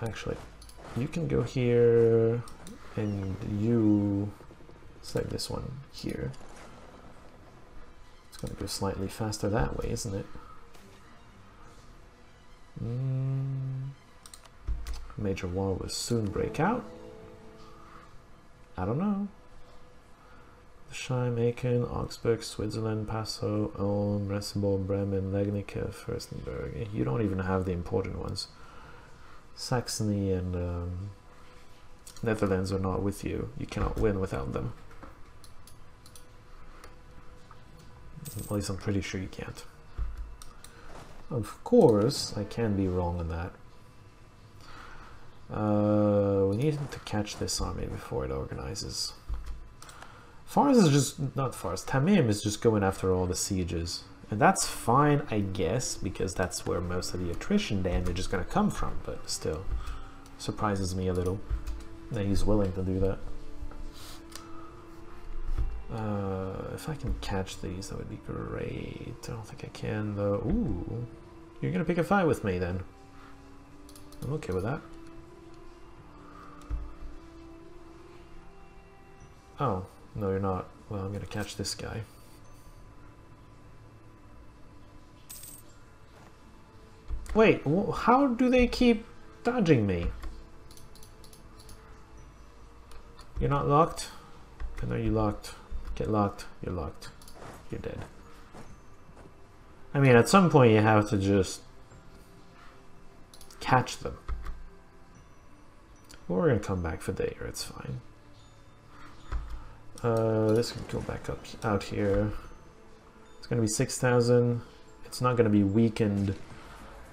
actually, you can go here, and you select this one here. It's going to go slightly faster that way, isn't it? Major war will soon break out. I don't know. Scheim, Aachen, Augsburg, Switzerland, Passau, Ulm, Ratisbon, Bremen, Legnica, Fürstenberg. You don't even have the important ones. Saxony and Netherlands are not with you. You cannot win without them. At least I'm pretty sure you can't. Of course, I can be wrong on that. We need to catch this army before it organizes. Fars is just, not Fars, Tamim is just going after all the sieges. And that's fine, I guess, because that's where most of the attrition damage is going to come from, but still, surprises me a little that he's willing to do that. If I can catch these, that would be great. I don't think I can, though. Ooh, you're going to pick a fight with me, then. I'm okay with that. Oh, no, you're not. Well, I'm going to catch this guy. Wait, how do they keep dodging me? You're not locked? I know you locked. Get locked. You're locked. You're dead. I mean, at some point you have to just catch them. We're going to come back for Dayer, it's fine. This can go back up out here. It's going to be 6,000. It's not going to be weakened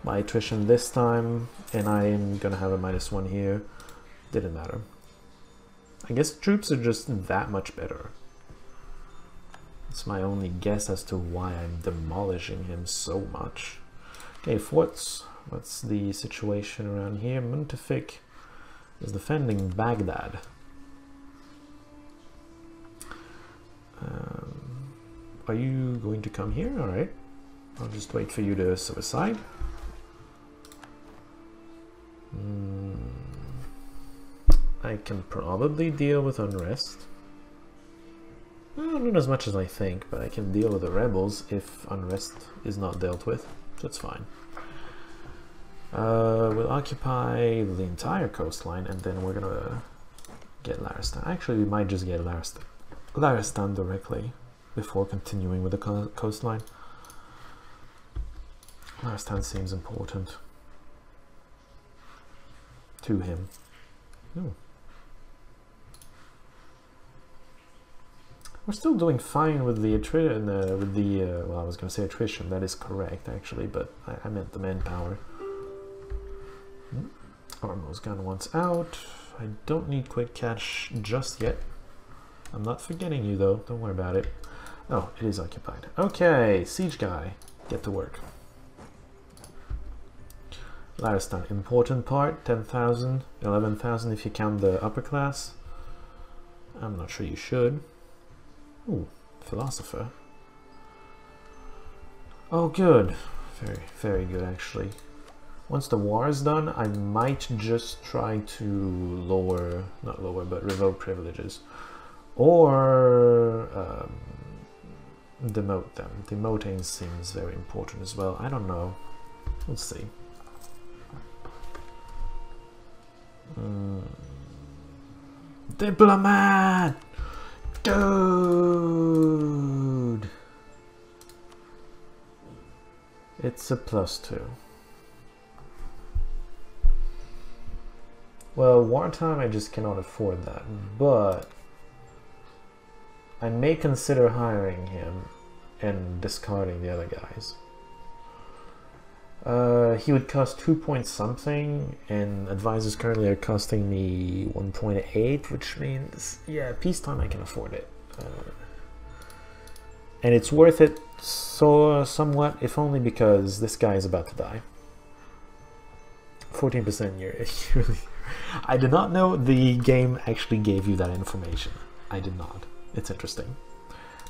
by attrition this time, and I'm going to have a -1 here. Didn't matter. I guess troops are just that much better. It's my only guess as to why I'm demolishing him so much. Okay, forts. What's the situation around here? Muntefik is defending Baghdad. Are you going to come here? Alright. I'll just wait for you to suicide. I can probably deal with unrest. Well, not as much as I think, but I can deal with the rebels if unrest is not dealt with. So it's fine. We'll occupy the entire coastline, and then we're gonna get Laristan. Actually, we might just get Laristan directly before continuing with the coastline. Laristan seems important to him. Ooh. We're still doing fine with the attrition. Well, I was going to say attrition. That is correct, actually, but I meant the manpower. Armo's gun once out. I don't need quick catch just yet. I'm not forgetting you, though. Don't worry about it. Oh, it is occupied. Okay, siege guy, get to work. Laristan, important part. 10,000, 11,000 if you count the upper class. I'm not sure you should. Ooh, philosopher. Oh, good. Very, very good, actually. Once the war is done, I might just try to lower, not lower, but revoke privileges. Or demote them. Demoting seems very important as well. I don't know. We'll see. Diplomat! Dude! It's a +2. Well, wartime I just cannot afford that, but I may consider hiring him and discarding the other guys. He would cost 2 point something, and advisors currently are costing me 1.8, which means, yeah, peacetime I can afford it. And it's worth it somewhat, if only because this guy is about to die. 14% yearly. I did not know the game actually gave you that information. I did not. It's interesting.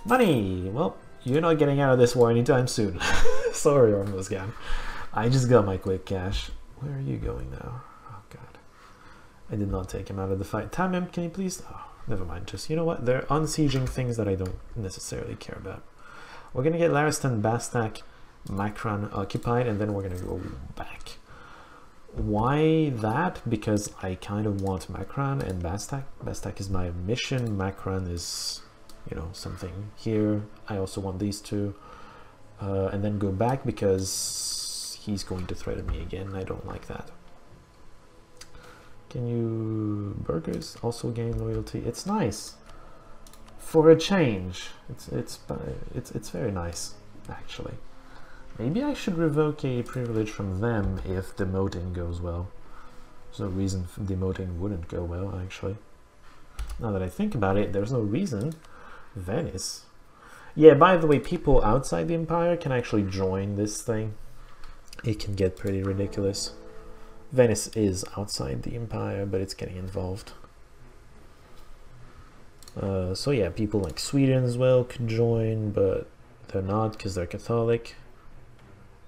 Money! Well, you're not getting out of this war anytime soon. Sorry, Ormuzgan. I just got my quick cash. Where are you going now? Oh god. I did not take him out of the fight. Tamim, can you please? Oh, never mind. Just, you know what? They're unsieging things that I don't necessarily care about. We're going to get Laristan, Bastak, Makran occupied, and then we're going to go back. Why that? Because I kind of want Makran and Bastak. Bastak is my mission. Makran is, you know, something here. I also want these two. And then go back because he's going to threaten me again. I don't like that. Can you... Burgers also gain loyalty. It's nice. For a change. It's very nice, actually. Maybe I should revoke a privilege from them if demoting goes well. There's no reason demoting wouldn't go well, actually. Now that I think about it, there's no reason. Venice. Yeah, by the way, people outside the Empire can actually join this thing. It can get pretty ridiculous. Venice is outside the Empire, but it's getting involved. So yeah, people like Sweden as well could join, but they're not because they're Catholic.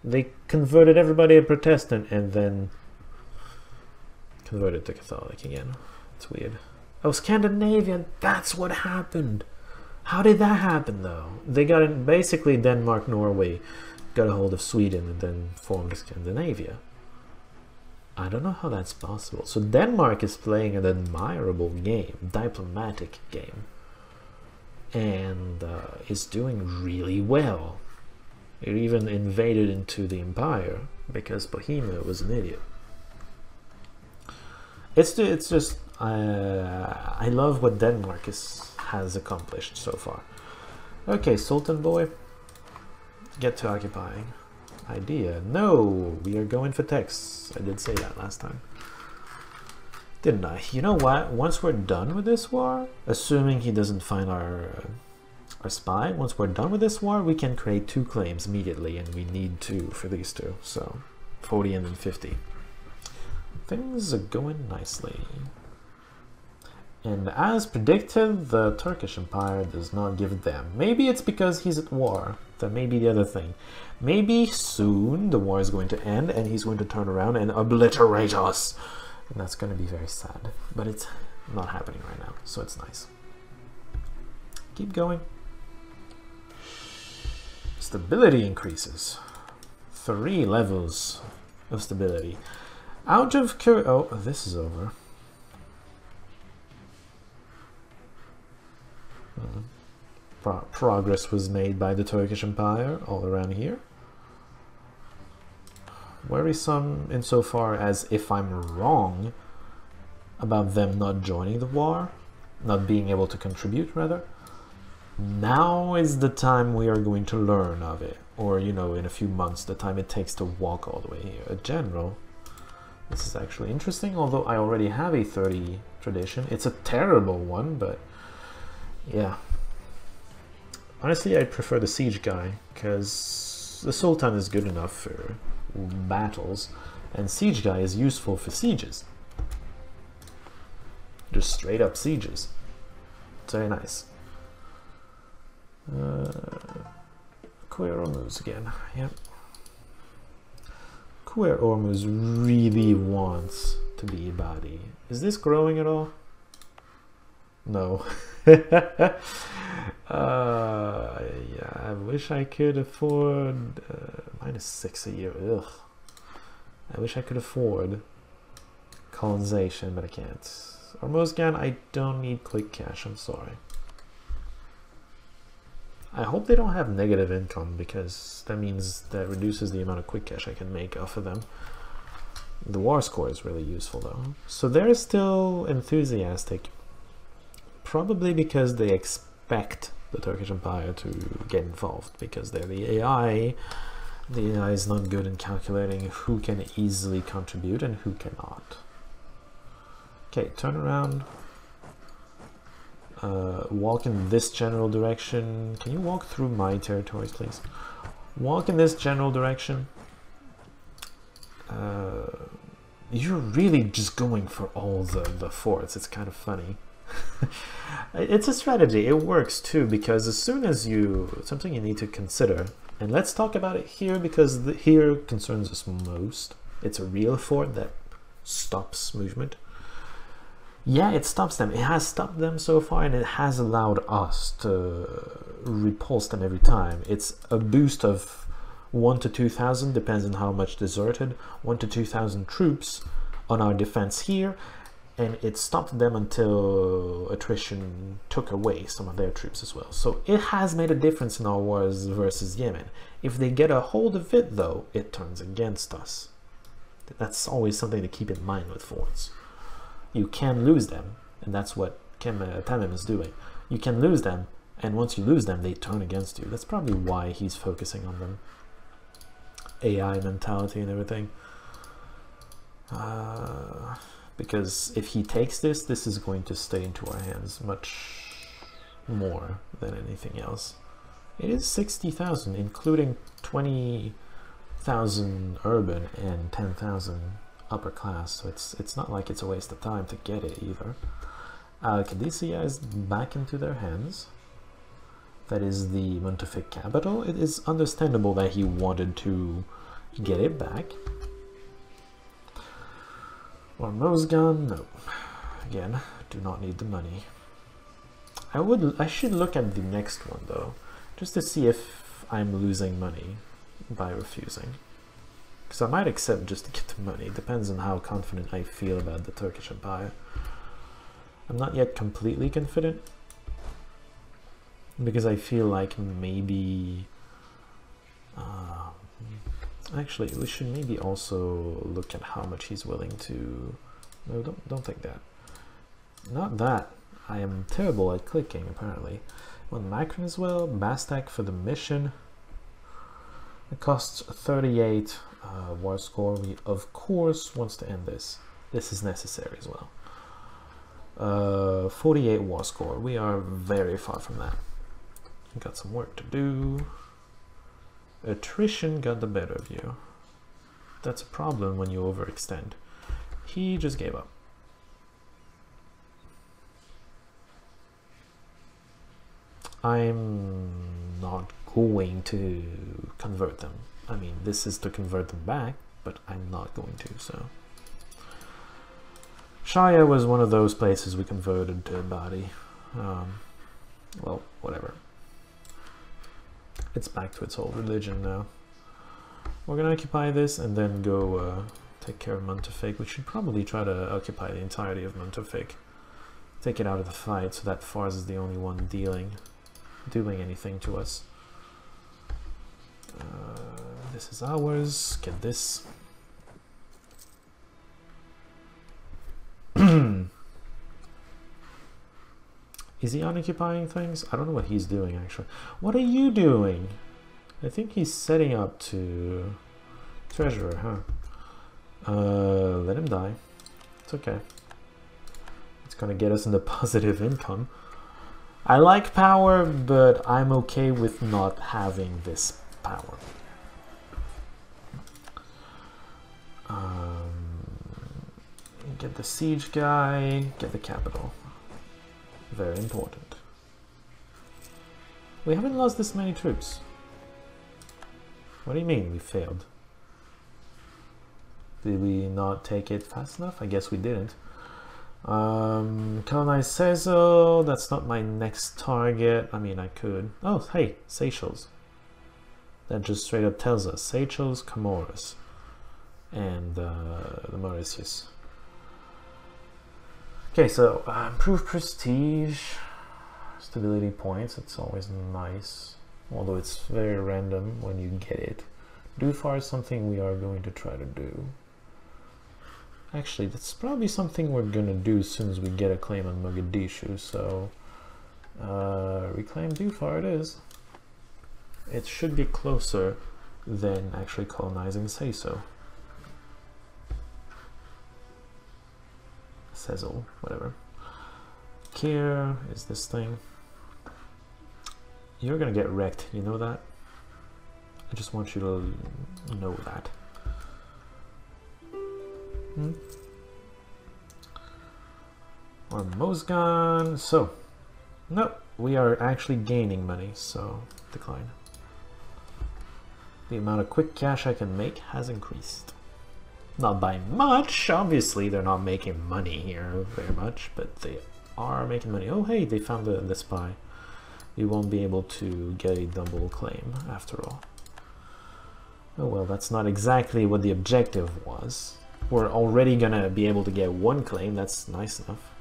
They converted everybody to Protestant and then converted to Catholic again. It's weird. Oh, Scandinavian, that's what happened. How did that happen though? They got in, basically Denmark, Norway got a hold of Sweden and then formed Scandinavia. I don't know how that's possible. So Denmark is playing an admirable game, diplomatic game, and is doing really well. It even invaded into the Empire because Bohemia was an idiot. It's just I love what Denmark has accomplished so far. Okay, Sultan boy, get to occupying. Idea. No, we are going for texts. I did say that last time, didn't I? You know what? Once we're done with this war, assuming he doesn't find our spy, once we're done with this war, we can create 2 claims immediately, and we need 2 for these 2. So 40 and then 50. Things are going nicely. And as predicted, the Turkish Empire does not give a damn. Maybe it's because he's at war. That may be the other thing. Maybe soon the war is going to end and he's going to turn around and obliterate us. And that's going to be very sad. But it's not happening right now, so it's nice. Keep going. Stability increases. 3 levels of stability. Out of oh, this is over. Progress was made by the Turkish Empire all around here. Worrisome insofar as if I'm wrong about them not joining the war, not being able to contribute rather, now is the time we are going to learn of it. Or, you know, in a few months, the time it takes to walk all the way here. A general. This is actually interesting, although I already have a 30 tradition. It's a terrible one, but yeah. Honestly, I prefer the siege guy, because the Sultan is good enough for battles, and siege guy is useful for sieges. Just straight up sieges. It's very nice. Queer Ormuz again, yep. Queer Ormuz really wants to be Ibadi. Is this growing at all? No. Yeah, I wish I could afford -6 a year. Ugh. I wish I could afford colonization, but I can't. Ormuzgan, I don't need quick cash, I'm sorry. I hope they don't have negative income, because that means that reduces the amount of quick cash I can make off of them. The war score is really useful though. So they're still enthusiastic. Probably because they expect the Turkish Empire to get involved, because they're the AI. The AI is not good in calculating who can easily contribute and who cannot. Okay, turn around. Walk in this general direction. Can you walk through my territories, please? Walk in this general direction. You're really just going for all the forts. It's kind of funny. It's a strategy. It works too, because as soon as something you need to consider, and let's talk about it here because here concerns us most. It's a real fort that stops movement. Yeah, it stops them. It has stopped them so far, and it has allowed us to repulse them every time. It's a boost of 1 to 2,000, depends on how much deserted, 1 to 2,000 troops on our defense here, and it stopped them until attrition took away some of their troops as well. So it has made a difference in our wars versus Yemen. If they get a hold of it, though, it turns against us. That's always something to keep in mind with forts. You can lose them, and that's what Tamim is doing. You can lose them, and once you lose them, they turn against you. That's probably why he's focusing on them. AI mentality and everything. Because if he takes this, this is going to stay into our hands much more than anything else. It is 60,000, including 20,000 urban and 10,000 upper class, so it's not like it's a waste of time to get it either. Qadisiyah is back into their hands. That is the Muntafiq capital. It is understandable that he wanted to get it back. Or Mosgan, no. Again, do not need the money. I should look at the next one though, just to see if I'm losing money by refusing. Because I might accept just to get the money. It depends on how confident I feel about the Turkish Empire. I'm not yet completely confident, because I feel like maybe actually we should maybe also look at how much he's willing to. No, don't think that. Not that. I am terrible at clicking apparently. Well, Macron as well. Bastak for the mission. It costs 38 war score. We of course wants to end this. This is necessary as well. 48 war score. We are very far from that. Got some work to do. Attrition got the better of you. That's a problem when you overextend. He just gave up. I'm not going to convert them. I mean, this is to convert them back, but I'm not going to, so. Shaya was one of those places we converted to Badi. Well, whatever. It's back to its old religion now. We're gonna occupy this and then go take care of Muntafiq. We should probably try to occupy the entirety of Muntafiq. Take it out of the fight so that Fars is the only one doing anything to us. This is ours. Get this. Is he unoccupying things? I don't know what he's doing actually. What are you doing? I think he's setting up to treasurer, huh? Let him die. It's okay. It's gonna get us into positive income. I like power, but I'm okay with not having this power. Get the siege guy, get the capital. Very important. We haven't lost this many troops. What do you mean we failed? Did we not take it fast enough? I guess we didn't. Colonize Sezo, that's not my next target. I mean, I could. Oh, hey, Seychelles. That just straight up tells us Seychelles, Comoros, and the Mauritius. Okay, so improve prestige, stability points, it's always nice, although it's very random when you get it. Dufar is something we are going to try to do. Actually, that's probably something we're going to do as soon as we get a claim on Mogadishu, so reclaim Dufar it is. It should be closer than actually colonizing Seyso. Sezel, whatever. Kir is this thing. You're gonna get wrecked, you know that? I just want you to know that. Or Mosgan. So, no, we are actually gaining money, so decline. The amount of quick cash I can make has increased. Not by much, obviously they're not making money here very much, but they are making money. Oh hey, they found the spy. We won't be able to get a double claim after all. Oh well, that's not exactly what the objective was. We're already gonna be able to get one claim, that's nice enough.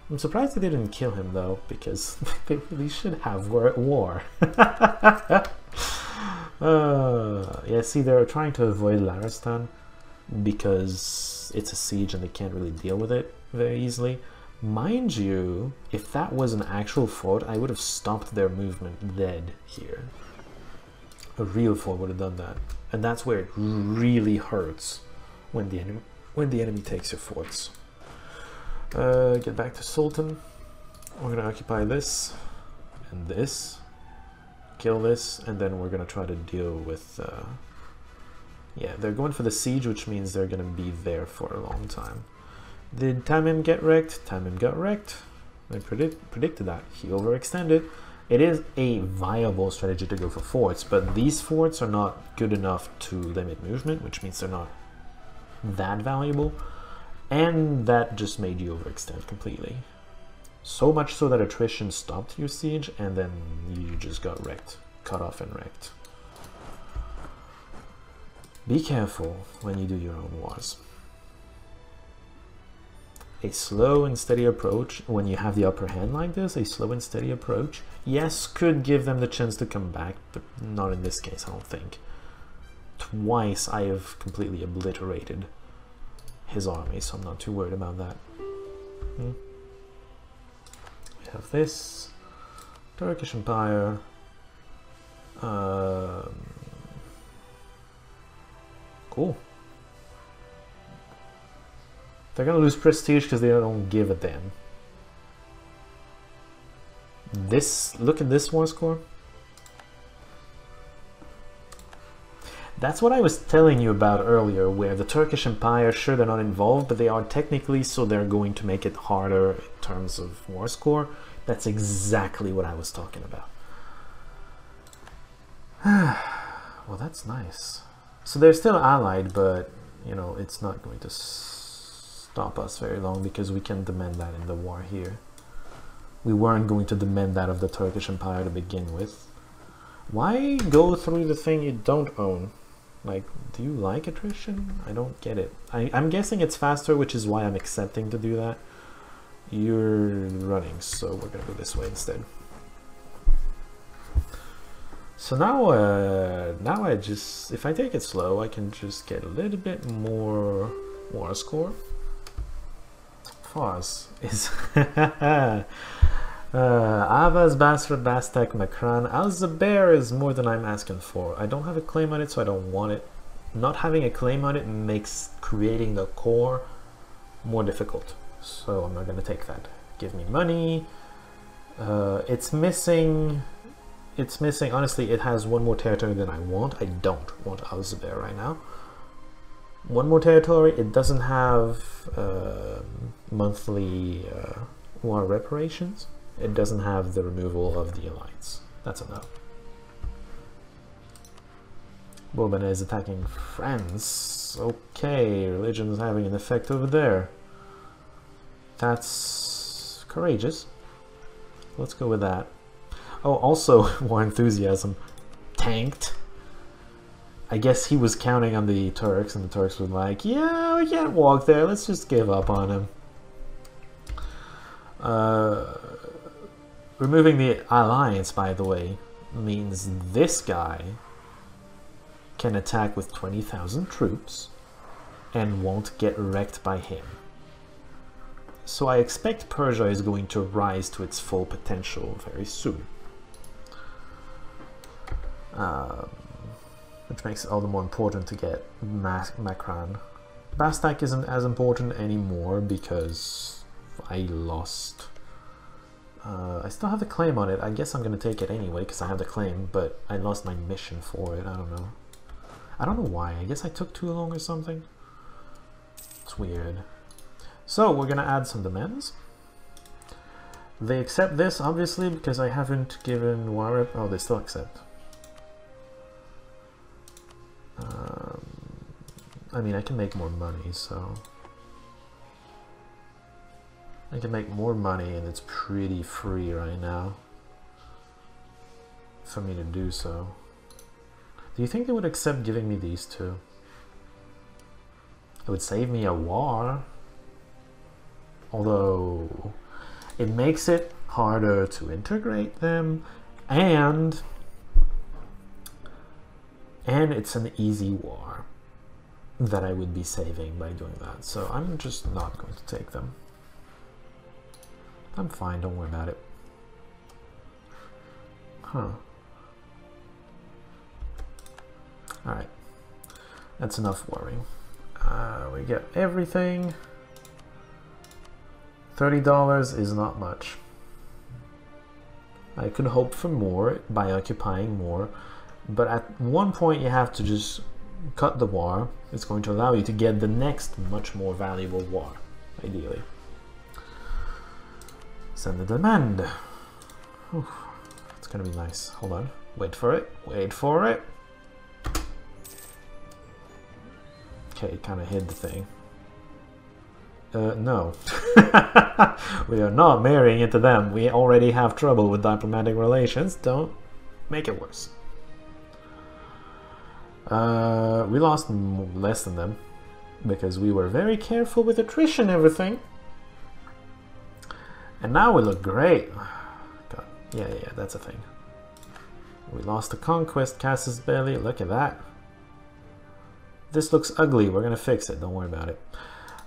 I'm surprised they didn't kill him though, because they really should have war. Yeah, see, they're trying to avoid Laristan because it's a siege and they can't really deal with it very easily. Mind you, if that was an actual fort, I would have stopped their movement dead here. A real fort would have done that. And that's where it really hurts when the enemy takes your forts. Get back to Sultan. We're gonna occupy this and this, kill this, and then we're gonna try to deal with yeah, they're going for the siege, which means they're gonna be there for a long time. Did Tamim get wrecked? Tamim got wrecked. I predicted that. He overextended. It is a viable strategy to go for forts, but these forts are not good enough to limit movement, which means they're not that valuable. And that just made you overextend completely. So much so that attrition stopped your siege, and then you just got wrecked. Cut off and wrecked. Be careful when you do your own wars. A slow and steady approach, when you have the upper hand like this, a slow and steady approach, yes, could give them the chance to come back, but not in this case, I don't think. Twice I have completely obliterated his army, so I'm not too worried about that. We have this Turkish Empire. Cool. They're gonna lose prestige because they don't give a damn. This, look at this war score. That's what I was telling you about earlier, where the Turkish Empire, sure, they're not involved, but they are technically, so they're going to make it harder in terms of war score. That's exactly what I was talking about. Well, that's nice. So they're still allied, but, you know, it's not going to stop us very long because we can demand that in the war here. We weren't going to demand that of the Turkish Empire to begin with. Why go through the thing you don't own? Like, do you like attrition? I don't get it. I'm guessing it's faster, which is why I'm accepting to do that. You're running, so we're gonna go this way instead. So now I just, if I take it slow, I can just get a little bit more war score. Fars is Avaz, Basra, Bastak, Makran. Al-Zubair is more than I'm asking for. I don't have a claim on it, so I don't want it. Not having a claim on it makes creating the core more difficult. So I'm not going to take that. Give me money. It's missing. It's missing. Honestly, it has one more territory than I want. I don't want Al-Zubair right now. One more territory. It doesn't have monthly war reparations. It doesn't have the removal of the alliance. That's a no. Bourbon is attacking France. Okay, religion is having an effect over there. That's courageous. Let's go with that. Oh, also, war enthusiasm tanked. I guess he was counting on the Turks, and the Turks were like, yeah, we can't walk there, let's just give up on him. Removing the alliance, by the way, means this guy can attack with 20,000 troops and won't get wrecked by him. So I expect Persia is going to rise to its full potential very soon. Which makes it all the more important to get Makran. Bastak isn't as important anymore because I lost. I still have the claim on it. I guess I'm going to take it anyway because I have the claim, but I lost my mission for it. I don't know. I don't know why. I guess I took too long or something. It's weird. So we're going to add some demands. They accept this, obviously, because I haven't given Warab. Oh, they still accept. I mean, I can make more money, so... I can make more money, and it's pretty free right now for me to do so. Do you think they would accept giving me these two? It would save me a war. Although it makes it harder to integrate them, and it's an easy war that I would be saving by doing that. So I'm just not going to take them. I'm fine, don't worry about it. Huh. Alright. That's enough worrying. We get everything. $30 is not much. I could hope for more by occupying more, but at one point you have to just cut the war. It's going to allow you to get the next much more valuable war, ideally. Send the demand. Whew. It's gonna be nice. Hold on. Wait for it. Wait for it. Okay, it kind of hid the thing. No. We are not marrying into them. We already have trouble with diplomatic relations. Don't make it worse. We lost less than them because we were very careful with attrition and everything. And now we look great. God. Yeah, that's a thing. We lost the conquest, Casus Belli. Look at that. This looks ugly. We're gonna fix it. Don't worry about it.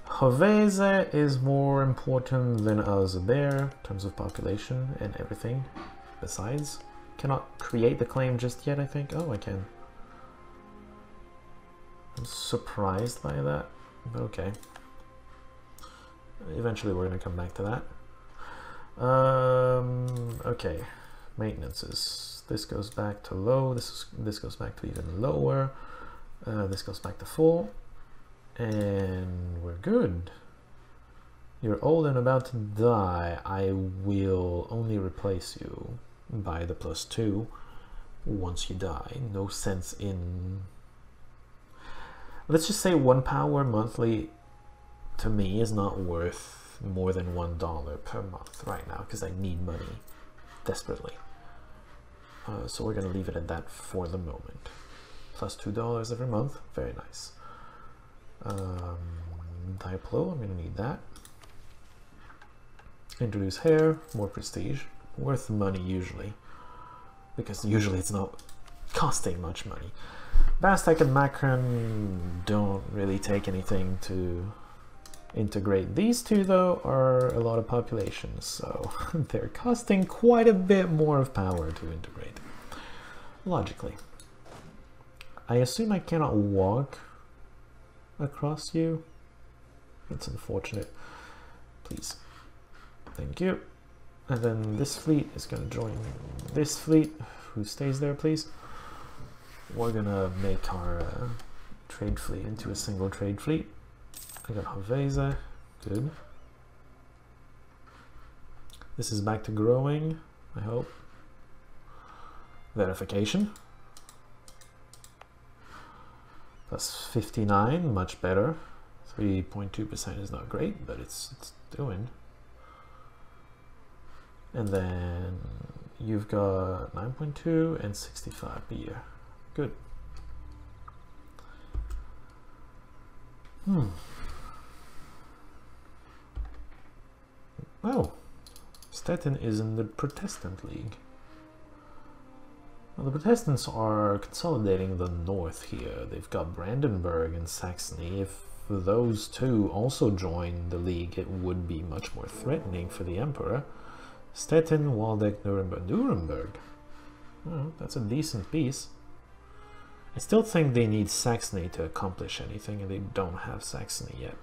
Hovese is more important than us there in terms of population and everything. Besides, cannot create the claim just yet, I think. Oh, I can. I'm surprised by that, but okay. Eventually we're gonna come back to that. Okay, maintenances. This goes back to low. This goes back to even lower. This goes back to full, and we're good. You're old and about to die. I will only replace you by the +2 once you die. No sense in... Let's just say 1 power monthly to me is not worth more than $1 per month right now because I need money desperately. So we're gonna leave it at that for the moment. +2 every month, very nice. Diplo, I'm gonna need that. Introduce hair, more prestige, worth money usually, because usually it's not costing much money. Bastek and Macron don't really take anything to integrate. These two though are a lot of population, so they're costing quite a bit more of power to integrate, logically. I assume I cannot walk across you. That's unfortunate. Please. Thank you. And then this fleet is going to join this fleet. Who stays there, please? We're going to make our trade fleet into a single trade fleet. I got Hovese. Good. This is back to growing, I hope. Verification. +59, much better. 3.2% is not great, but it's doing. And then you've got 9.2 and 65 a year. Good. Oh, Stettin is in the Protestant League. Well, the Protestants are consolidating the north here. They've got Brandenburg and Saxony. If those two also join the league, it would be much more threatening for the Emperor. Stettin, Waldeck, Nuremberg. Oh, that's a decent piece. I still think they need Saxony to accomplish anything, and they don't have Saxony yet.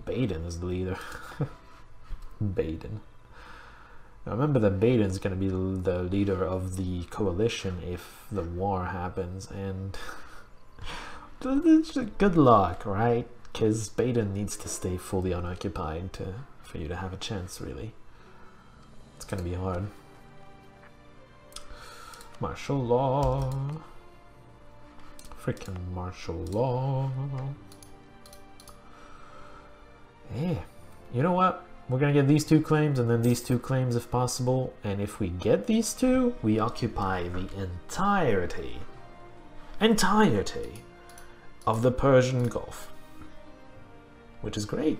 Baden is the leader. Baden. Now remember that Baden's going to be the leader of the coalition if the war happens, and good luck, right? Because Baden needs to stay fully unoccupied for you to have a chance, really. It's going to be hard. Martial law. Freaking martial law. Yeah. You know what? We're gonna get these two claims and then these two claims if possible. And if we get these two, we occupy the entirety of the Persian Gulf. Which is great.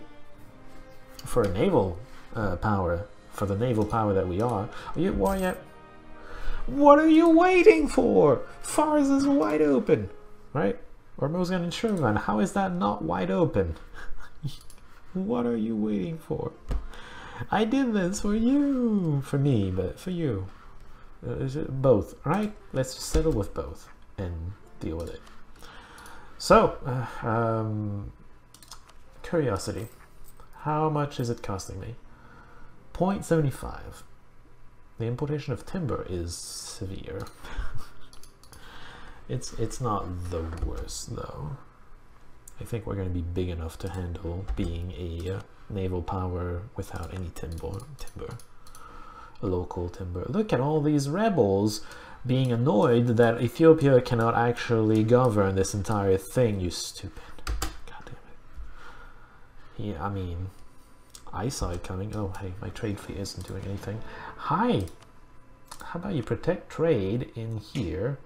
For a naval power. For the naval power that we are. Are you at war yet? What are you waiting for? Fars is wide open. Right? Hormozgan and Shirvan. How is that not wide open? What are you waiting for? I did this for you. For me, but for you. Both, right? Let's just settle with both and deal with it. So, curiosity. How much is it costing me? 0.75. The importation of timber is severe. It's not the worst though. I think we're going to be big enough to handle being a naval power without any timber. A local timber. Look at all these rebels being annoyed that Ethiopia cannot actually govern this entire thing, you stupid. God damn it. Yeah, I mean, I saw it coming. Oh, hey, my trade fee isn't doing anything. Hi! How about you protect trade in here,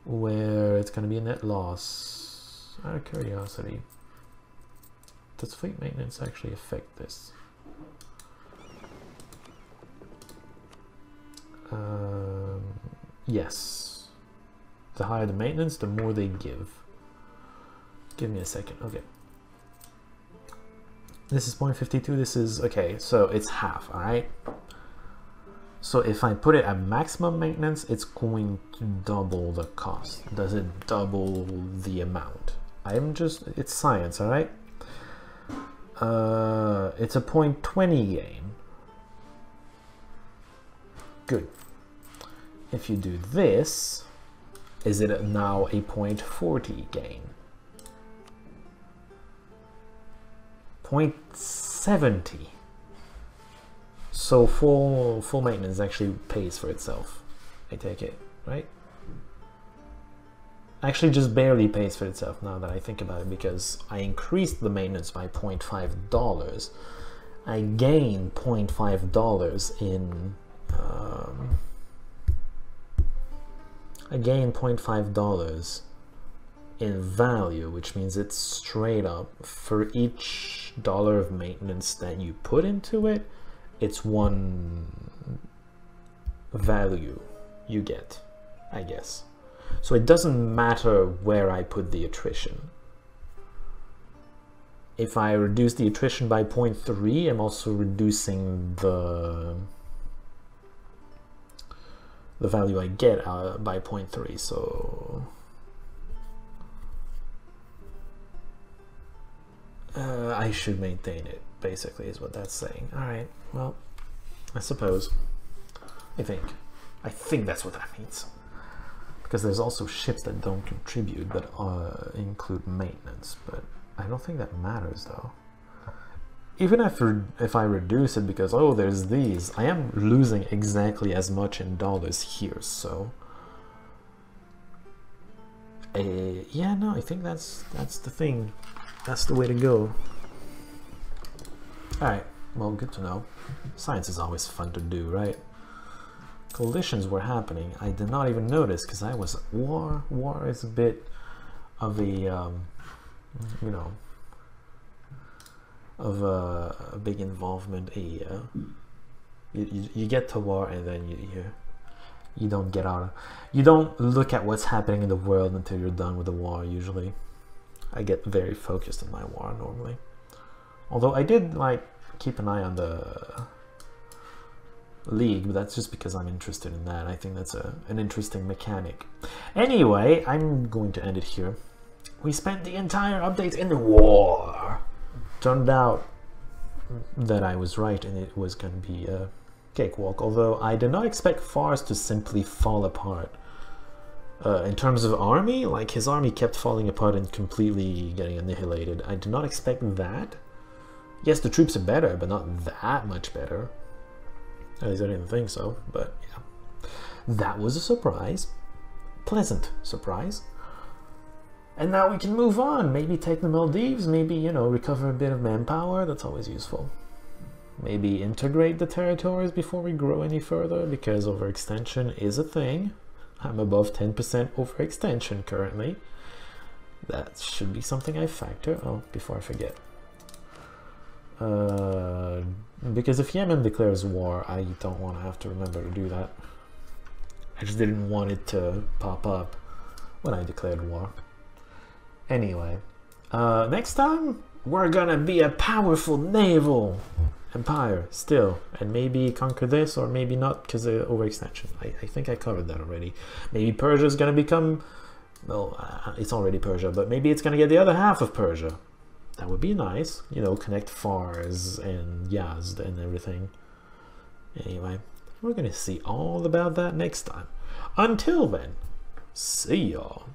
where it's going to be a net loss? Out of curiosity, does fleet maintenance actually affect this? Yes. The higher the maintenance, the more they give. Give me a second. Okay. This is 0.52. This is okay. So it's half. All right. So if I put it at maximum maintenance, it's going to double the cost. Does it double the amount? It's science, all right? It's a 0.20 gain. Good. If you do this, is it now a 0.40 gain? 0.70. So full maintenance actually pays for itself, I take it, right? Actually just barely pays for itself now that I think about it, because I increased the maintenance by $0.5. I gain $0.5 in I gain $0.5 in value, which means it's straight up for each dollar of maintenance that you put into it, it's one value you get, I guess. So it doesn't matter where I put the attrition. If I reduce the attrition by 0.3, I'm also reducing the value I get by 0.3. So I should maintain it, basically, is what that's saying. All right, well, I suppose. I think that's what that means. Because there's also ships that don't contribute but include maintenance, but I don't think that matters though. Even if I reduce it because, oh, there's these, I am losing exactly as much in dollars here, so yeah, no, I think that's the thing. That's the way to go. Alright, well, good to know. Science is always fun to do, right? Coalitions were happening. I did not even notice because I was at war. War is a bit of a, you know, of a big involvement. You get to war and then you don't get out. You don't look at what's happening in the world until you're done with the war. Usually, I get very focused on my war normally. Although I did like keep an eye on the league, but that's just because I'm interested in that. I think that's an interesting mechanic. Anyway, I'm going to end it here. We spent the entire update in the war. Turned out that I was right and it was going to be a cakewalk, although I did not expect Fars to simply fall apart. In terms of army, like his army kept falling apart and completely getting annihilated. I did not expect that. Yes, the troops are better, but not that much better. At least I didn't think so, but yeah. That was a surprise. Pleasant surprise. And now we can move on. Maybe take the Maldives, maybe, you know, recover a bit of manpower. That's always useful. Maybe integrate the territories before we grow any further, because overextension is a thing. I'm above 10% overextension currently. That should be something I factor. Oh, before I forget. Because if Yemen declares war, I don't want to have to remember to do that. I just didn't want it to pop up when I declared war. Anyway, next time we're gonna be a powerful naval empire still, and maybe conquer this, or maybe not because of overextension. I think I covered that already. Maybe Persia is gonna become, well, it's already Persia, but maybe it's gonna get the other half of Persia. That would be nice, you know, connect Fars and Yazd and everything. Anyway, we're gonna see all about that next time. Until then, see y'all.